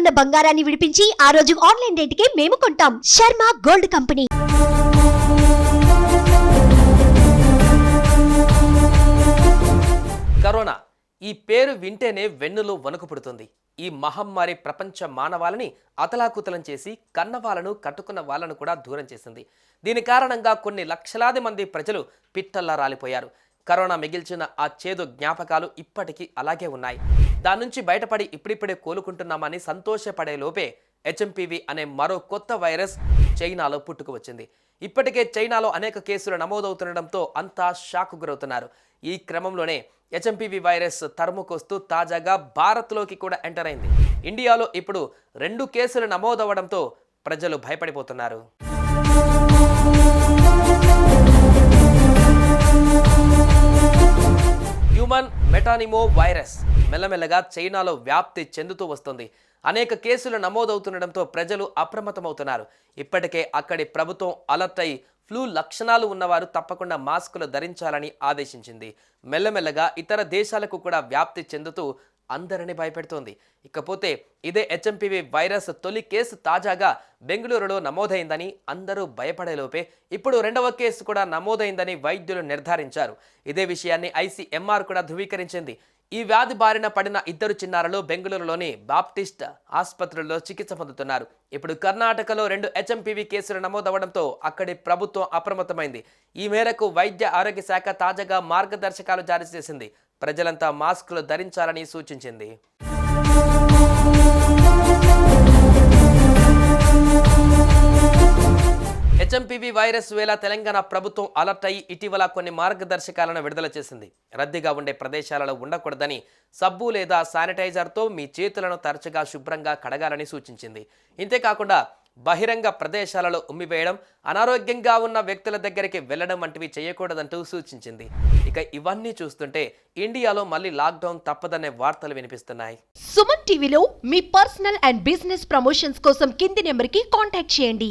ఉన్న బంగారాన్ని విడిపించి ఆ రోజు ఆన్లైన్ రేటుకే మేము కొంటాం. Sharma gold company. కరోనా ఈ పేరు వింటేనే వెన్నులో వణుకు పుడుతుంది. ఈ మహమ్మారి ప్రపంచ మానవాళిని అతలాకుతలం చేసి కన్నవాళ్లను కట్టుకున్న వాళ్ళను కూడా దూరం చేసింది. దీని కారణంగా కొన్ని లక్షలాది మంది ప్రజలు పిట్టల్లా రాలిపోయారు. కరోనా మిగిల్చిన ఆ చేదు జ్ఞాపకాలు ఇప్పటికీ అలాగే ఉన్నాయి. దాని నుంచి బయటపడి ఇప్పుడిప్పుడే కోలుకుంటున్నామని సంతోషపడే లోపే హెచ్ఎంపీవీ అనే మరో కొత్త వైరస్ చైనాలో పుట్టుకు వచ్చింది. ఇప్పటికే చైనాలో అనేక కేసులు నమోదవుతుండటంతో అంతా షాక్ గురవుతున్నారు. ఈ క్రమంలోనే హెచ్ఎంపీవీ వైరస్ తరుముకొస్తూ తాజాగా భారత్లోకి కూడా ఎంటర్ అయింది. ఇండియాలో ఇప్పుడు 2 కేసులు నమోదవడంతో ప్రజలు భయపడిపోతున్నారు. హ్యూమన్ మెటానిమో వైరస్ మెల్లమెల్లగా చైనాలో వ్యాప్తి చెందుతూ వస్తుంది. అనేక కేసులు నమోదవుతుండటంతో ప్రజలు అప్రమత్తమవుతున్నారు. ఇప్పటికే అక్కడి ప్రభుత్వం అలర్ట్ అయి ఫ్లూ లక్షణాలు ఉన్నవారు తప్పకుండా మాస్కులు ధరించాలని ఆదేశించింది. మెల్లమెల్లగా ఇతర దేశాలకు కూడా వ్యాప్తి చెందుతూ అందరినీ భయపెడుతోంది. ఇకపోతే ఇదే హెచ్ఎంపీవీ వైరస్ తొలి కేసు తాజాగా బెంగళూరులో నమోదైందని అందరూ భయపడేలోపే ఇప్పుడు 2వ కేసు కూడా నమోదైందని వైద్యులు నిర్ధారించారు. ఇదే విషయాన్ని ఐసీఎంఆర్ కూడా ధృవీకరించింది. ఈ వ్యాధి బారిన పడిన 2 చిన్నారులు బెంగళూరులోని బాప్టిస్ట్ ఆసుపత్రుల్లో చికిత్స పొందుతున్నారు. ఇప్పుడు కర్ణాటకలో 2 హెచ్ఎంపీవీ కేసులు నమోదవడంతో అక్కడి ప్రభుత్వం అప్రమత్తమైంది. ఈ మేరకు వైద్య ఆరోగ్య శాఖ తాజాగా మార్గదర్శకాలు జారీ చేసింది. ప్రజలంతా మాస్కులు ధరించాలని సూచించింది. హెచ్ఎంపీవీ వైరస్ వేళ తెలంగాణ ప్రభుత్వం అలర్ట్ అయి ఇటీవల కొన్ని మార్గదర్శకాలను విడుదల చేసింది. రద్దీగా ఉండే ప్రదేశాలలో ఉండకూడదని, సబ్బు లేదా శానిటైజర్తో మీ చేతులను తరచుగా శుభ్రంగా కడగాలని సూచించింది. ఇంతేకాకుండా బహిరంగ ప్రదేశాలలో ఉమ్మివేయడం, అనారోగ్యంగా ఉన్న వ్యక్తుల దగ్గరికి వెళ్లడం వంటివి చేయకూడదంటూ సూచించింది. ఇక ఇవన్నీ చూస్తుంటే ఇండియాలో మళ్ళీ లాక్డౌన్ తప్పదనే వార్తలు వినిపిస్తున్నాయి. సుమన్ టీవీలో మీ పర్సనల్ అండ్ బిజినెస్ ప్రమోషన్స్ కోసం కింది నెంబర్కి కాంటాక్ట్ చేయండి.